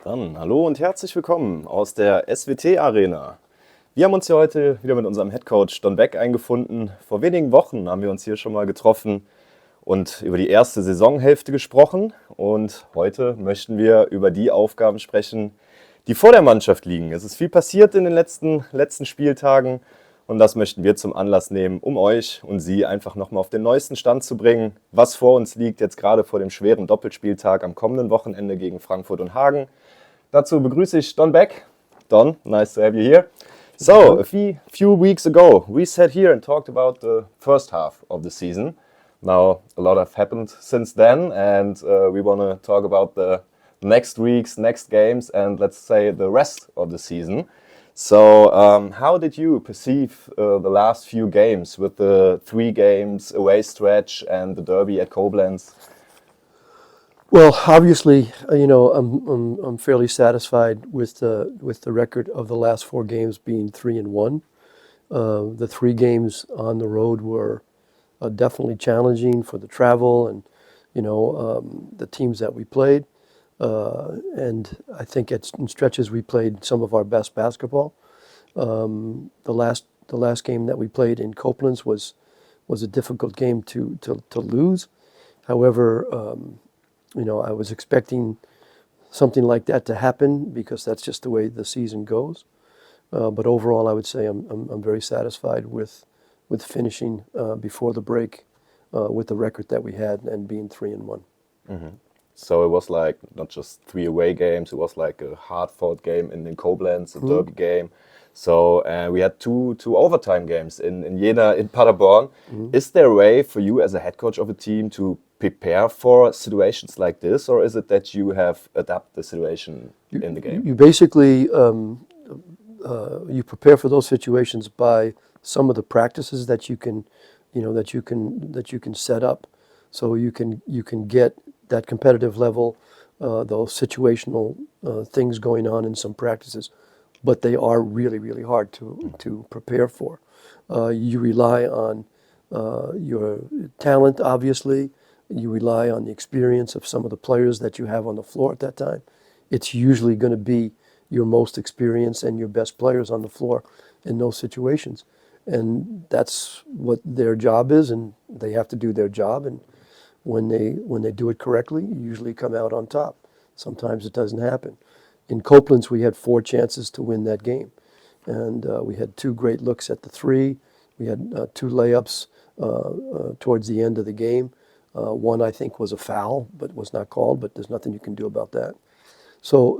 Dann hallo und herzlich willkommen aus der SWT-Arena. Wir haben uns hier heute wieder mit unserem Headcoach Don Beck eingefunden. Vor wenigen Wochen haben wir uns hier schon mal getroffen und über die erste Saisonhälfte gesprochen. Und heute möchten wir über die Aufgaben sprechen, die vor der Mannschaft liegen. Es ist viel passiert in den letzten Spieltagen und das möchten wir zum Anlass nehmen, um euch und Sie einfach nochmal auf den neuesten Stand zu bringen, was vor uns liegt, jetzt gerade vor dem schweren Doppelspieltag am kommenden Wochenende gegen Frankfurt und Hagen. Dazu begrüße ich Don Beck. Don, nice to have you here. So, a few weeks ago, we sat here and talked about the first half of the season. Now, a lot has happened since then, and we want to talk about the next weeks, next games, and let's say the rest of the season. So, how did you perceive the last few games with the 3 games away stretch and the derby at Koblenz? Well, obviously, I'm fairly satisfied with the record of the last 4 games being 3-1. The 3 games on the road were definitely challenging for the travel and the teams that we played. And I think in stretches we played some of our best basketball. The last game that we played in Koblenz was a difficult game to lose. However, I was expecting something like that to happen because that's just the way the season goes. But overall, I would say I'm very satisfied with finishing before the break with the record that we had and being 3-1. Mm-hmm. So it was like not just 3 away games, it was like a hard-fought game in Koblenz, a derby game. So we had two overtime games in Jena, in Paderborn. Is there a way for you as a head coach of a team to prepare for situations like this, or is it that you have adapted the situation in the game? You basically you prepare for those situations by some of the practices that you can set up, so you can get that competitive level, those situational things going on in some practices, but they are really, really hard to prepare for. You rely on your talent, obviously. You rely on the experience of some of the players that you have on the floor at that time. It's usually going to be your most experienced and your best players on the floor in those situations. And that's what their job is, and they have to do their job. And when they do it correctly, you usually come out on top. Sometimes it doesn't happen. In Koblenz, we had 4 chances to win that game. And we had 2 great looks at the 3. We had 2 layups towards the end of the game. One, I think, was a foul, but was not called, but there's nothing you can do about that. So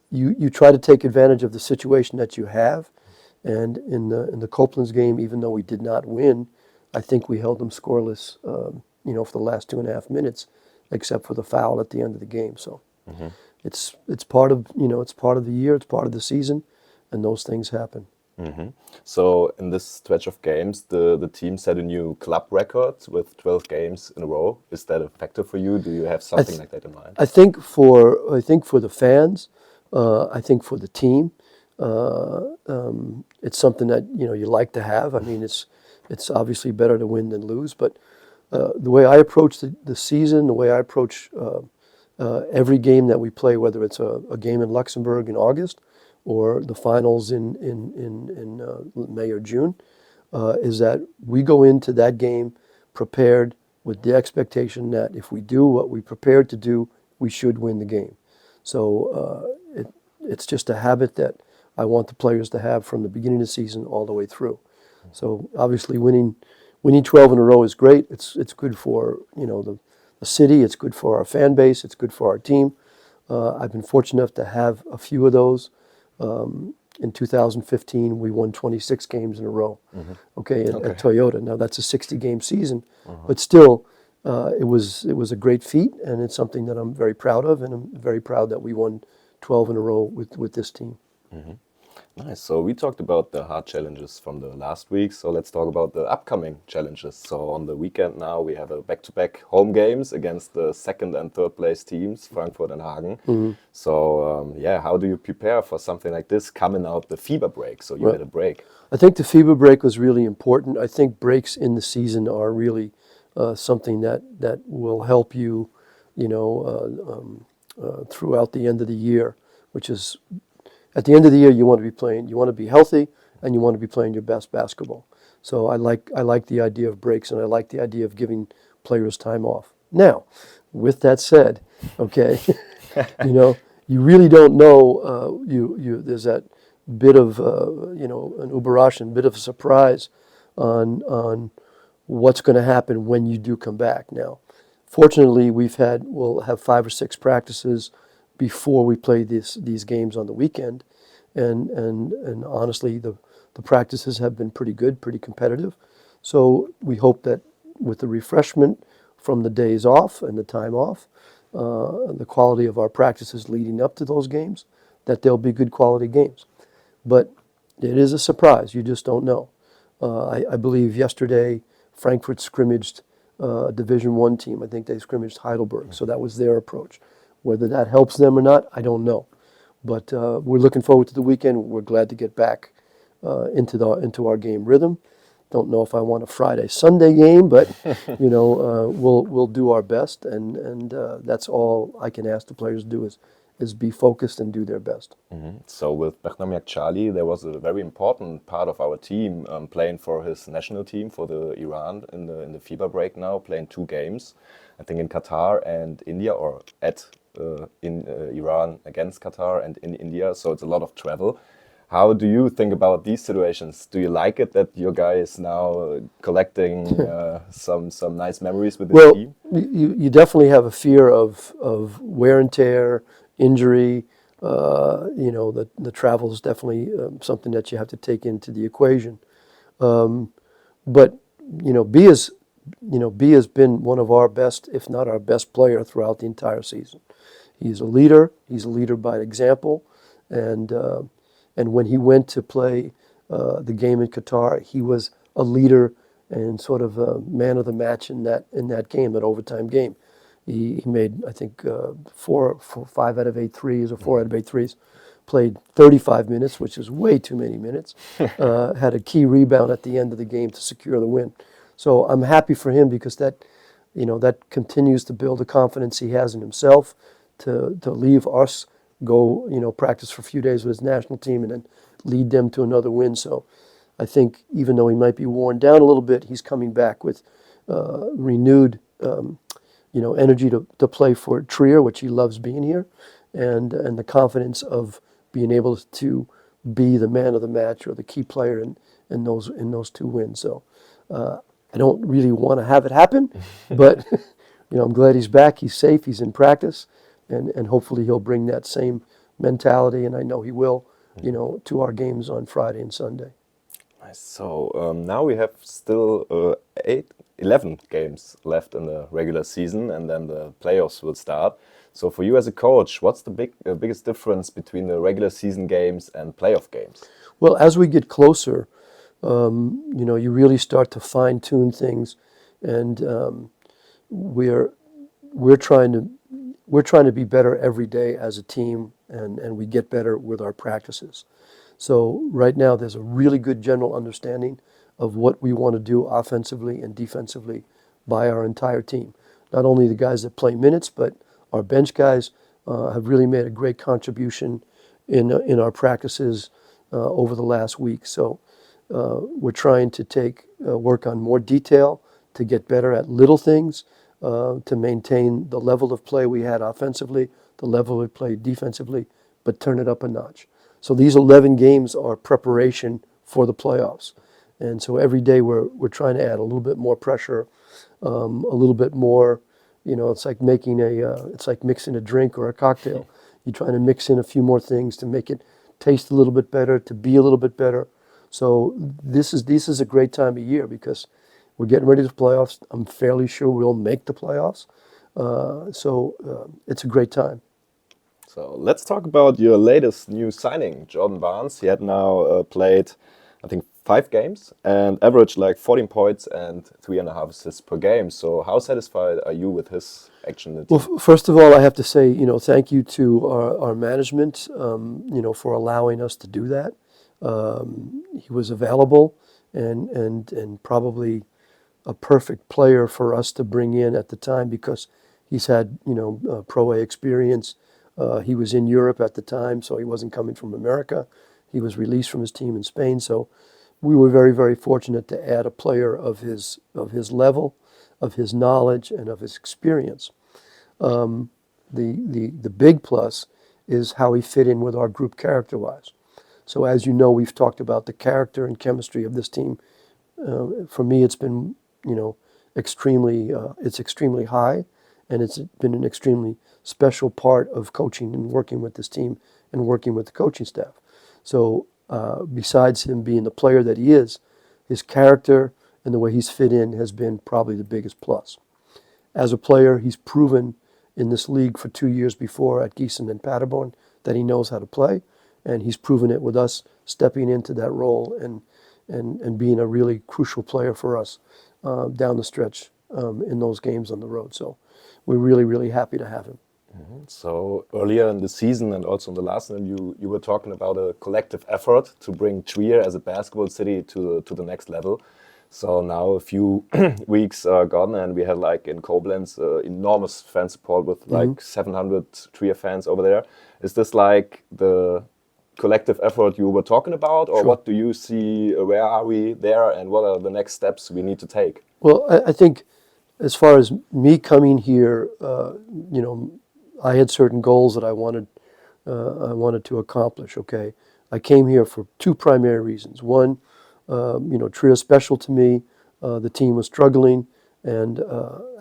you try to take advantage of the situation that you have. And in the Koblenz game, even though we did not win, I think we held them scoreless, for the last 2.5 minutes, except for the foul at the end of the game. So it's part of the year, it's part of the season, and those things happen. Mm-hmm. So in this stretch of games, the team set a new club record with 12 games in a row. Is that a factor for you? Do you have something like that in mind? I think for the fans, I think for the team, it's something that you like to have. I mean, it's obviously better to win than lose. But the way I approach the season, the way I approach every game that we play, whether it's a game in Luxembourg in August or the finals in May or June, is that we go into that game prepared with the expectation that if we do what we prepared to do, we should win the game. So it's just a habit that I want the players to have from the beginning of the season all the way through. So obviously winning 12 in a row is great. It's good for the city. It's good for our fan base. It's good for our team. I've been fortunate enough to have a few of those. In 2015, we won 26 games in a row. At Toyota. Now that's a 60-game season, but still, it was a great feat, and it's something that I'm very proud of, and I'm very proud that we won 12 in a row with this team. Nice. So we talked about the hard challenges from the last week. So let's talk about the upcoming challenges. So on the weekend now, we have a back-to-back home games against the 2nd and 3rd place teams, Frankfurt and Hagen. So how do you prepare for something like this coming out the FIBA break? So you had a break. I think the FIBA break was really important. I think breaks in the season are really something that will help you, throughout the end of the year, which is at the end of the year you want to be playing, you want to be healthy, and you want to be playing your best basketball. So I like the idea of breaks, and I like the idea of giving players time off. Now, with that said, okay, you really don't know. There's that bit of an Überraschung, bit of a surprise on what's going to happen when you do come back. Now, fortunately, we'll have 5 or 6 practices before we play these games on the weekend, and honestly, the practices have been pretty good, pretty competitive. So we hope that with the refreshment from the days off and the time off, the quality of our practices leading up to those games, that they'll be good quality games. But it is a surprise. You just don't know. I believe yesterday Frankfurt scrimmaged a Division I team. I think they scrimmaged Heidelberg, so that was their approach. Whether that helps them or not, I don't know. But we're looking forward to the weekend. We're glad to get back into our game rhythm. Don't know if I want a Friday-Sunday game, but we'll do our best, and that's all I can ask the players to do is be focused and do their best. So with Witham Chaali, there was a very important part of our team playing for his national team for the Iran in the FIBA break now, playing 2 games, I think in Qatar and India, or in Iran against Qatar and in India. So it's a lot of travel. How do you think about these situations? Do you like it that your guy is now collecting some nice memories with his team? Well, you definitely have a fear of wear and tear, injury. The travel is definitely something that you have to take into the equation. But B has been one of our best, if not our best player throughout the entire season. He's a leader. He's a leader by example, and when he went to play the game in Qatar, he was a leader and sort of a man of the match in that game, that overtime game. He made, I think, 5 out of 8 threes or 4 out of 8 threes. Played 35 minutes, which is way too many minutes. Had a key rebound at the end of the game to secure the win. So I'm happy for him because that continues to build the confidence he has in himself to leave us, go, practice for a few days with his national team and then lead them to another win. So I think even though he might be worn down a little bit, he's coming back with renewed, energy to play for Trier, which he loves being here, and the confidence of being able to be the man of the match or the key player in those 2 wins. So I don't really want to have it happen, but I'm glad he's back. He's safe. He's in practice. And hopefully he'll bring that same mentality, and I know he will, to our games on Friday and Sunday. Nice. So now we have still 11 games left in the regular season, and then the playoffs will start. So for you as a coach, what's the biggest difference between the regular season games and playoff games? Well, as we get closer, you really start to fine-tune things, and we're trying to be better every day as a team, and we get better with our practices. So right now there's a really good general understanding of what we want to do offensively and defensively by our entire team. Not only the guys that play minutes, but our bench guys have really made a great contribution in our practices over the last week. So we're trying to work on more detail, to get better at little things, to maintain the level of play we had offensively, the level we played defensively, but turn it up a notch. So these 11 games are preparation for the playoffs. And so every day we're trying to add a little bit more pressure, a little bit more, it's like mixing a drink or a cocktail. You're trying to mix in a few more things to make it taste a little bit better, to be a little bit better. So this is a great time of year because we're getting ready for playoffs. I'm fairly sure we'll make the playoffs. So it's a great time. So let's talk about your latest new signing, Jordan Barnes. He had now played, I think, 5 games and averaged like 14 points and 3.5 assists per game. So how satisfied are you with his action? Well, first of all, I have to say, thank you to our management, for allowing us to do that. He was available and probably a perfect player for us to bring in at the time because he's had, Pro A experience. He was in Europe at the time, so he wasn't coming from America. He was released from his team in Spain, so we were very, very fortunate to add a player of his level, of his knowledge, and of his experience. The big plus is how he fit in with our group character-wise. So as you know, we've talked about the character and chemistry of this team. For me, it's been, it's extremely high, and it's been an extremely special part of coaching and working with this team and working with the coaching staff. So besides him being the player that he is, his character and the way he's fit in has been probably the biggest plus. As a player, he's proven in this league for 2 years before at Gießen and Paderborn that he knows how to play, and he's proven it with us stepping into that role and being a really crucial player for us down the stretch in those games on the road. So we're really, really happy to have him. So earlier in the season and also in the last one, you were talking about a collective effort to bring Trier as a basketball city to the next level. So now a few weeks are gone, and we had like in Koblenz enormous fan support with like 700 Trier fans over there. Is this like the collective effort you were talking about, or Sure. what do you see? Where are we there, and what are the next steps we need to take? Well, I think as far as me coming here, I had certain goals that I wanted to accomplish. Okay, I came here for two primary reasons. One, Trier is special to me. The team was struggling, and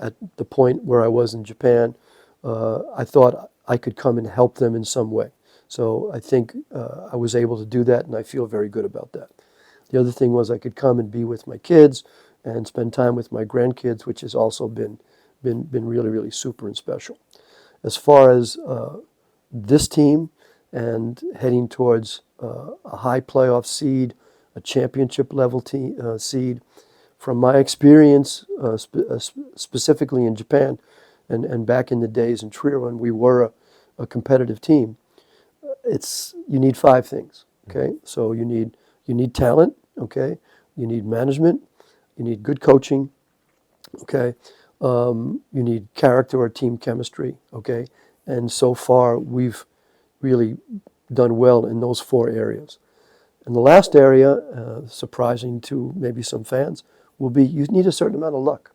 at the point where I was in Japan, I thought I could come and help them in some way. So I think I was able to do that, and I feel very good about that. The other thing was I could come and be with my kids and spend time with my grandkids, which has also been really, really super and special. As far as this team and heading towards a high playoff seed, a championship level seed, from my experience, specifically in Japan and back in the days in Trier when we were a competitive team, you need five things. Okay, so you need talent. Okay, you need management. You need good coaching. Okay, you need character or team chemistry. Okay, and so far we've really done well in those four areas. And the last area, surprising to maybe some fans, will be you need a certain amount of luck.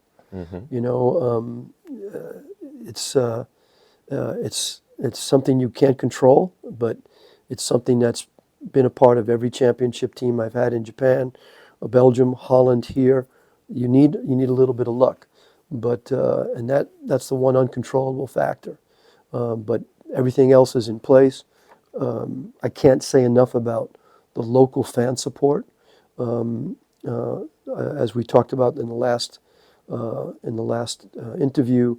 It's something you can't control, but it's something that's been a part of every championship team I've had in Japan, Belgium, Holland, here. You need a little bit of luck, but and that's the one uncontrollable factor. But everything else is in place. I can't say enough about the local fan support. As we talked about in the last interview,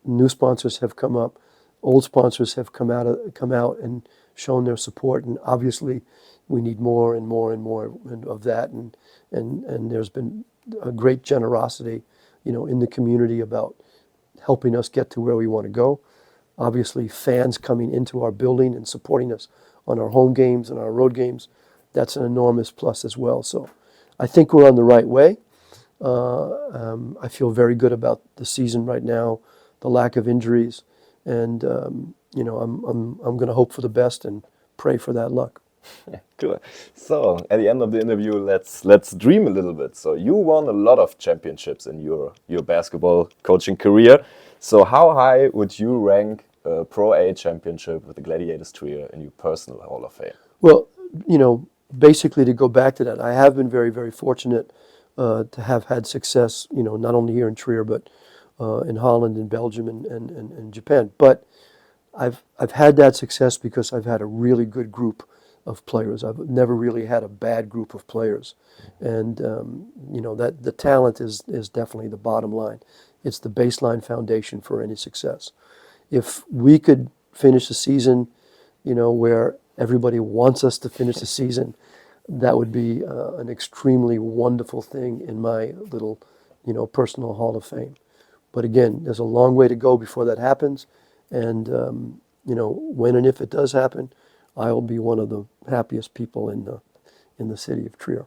new sponsors have come up, old sponsors have come out and shown their support, and obviously we need more and more and more of that, and there's been a great generosity, in the community about helping us get to where we want to go. Obviously, fans coming into our building and supporting us on our home games and our road games, that's an enormous plus as well. So I think we're on the right way. I feel very good about the season right now, the lack of injuries, and I'm going to hope for the best and pray for that luck. Cool. So at the end of the interview, let's dream a little bit. So you won a lot of championships in your basketball coaching career. So how high would you rank a Pro A championship with the Gladiators Trier in your personal Hall of Fame? Well, basically to go back to that, I have been very, very fortunate to have had success, not only here in Trier, but in Holland and Belgium and Japan. But I've had that success because I've had a really good group of players. I've never really had a bad group of players. And, that the talent is definitely the bottom line. It's the baseline foundation for any success. If we could finish the season, where everybody wants us to finish the season, that would be an extremely wonderful thing in my little, personal Hall of Fame. But again, there's a long way to go before that happens. And, when and if it does happen, I will be one of the happiest people in the city of Trier.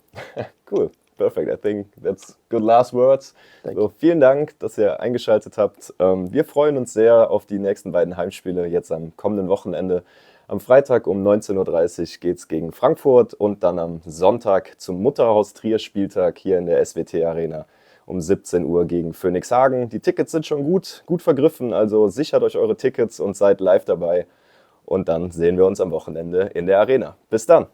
Cool. Perfect. I think that's good last words. So, vielen Dank, dass ihr eingeschaltet habt. Wir freuen uns sehr auf die nächsten beiden Heimspiele jetzt am kommenden Wochenende. Am Freitag um 19:30 Uhr geht es gegen Frankfurt und dann am Sonntag zum Mutterhaus-Trier-Spieltag hier in der SWT-Arena um 17 Uhr gegen Phoenixhagen. Die Tickets sind schon gut vergriffen, also sichert euch eure Tickets und seid live dabei. Und dann sehen wir uns am Wochenende in der Arena. Bis dann!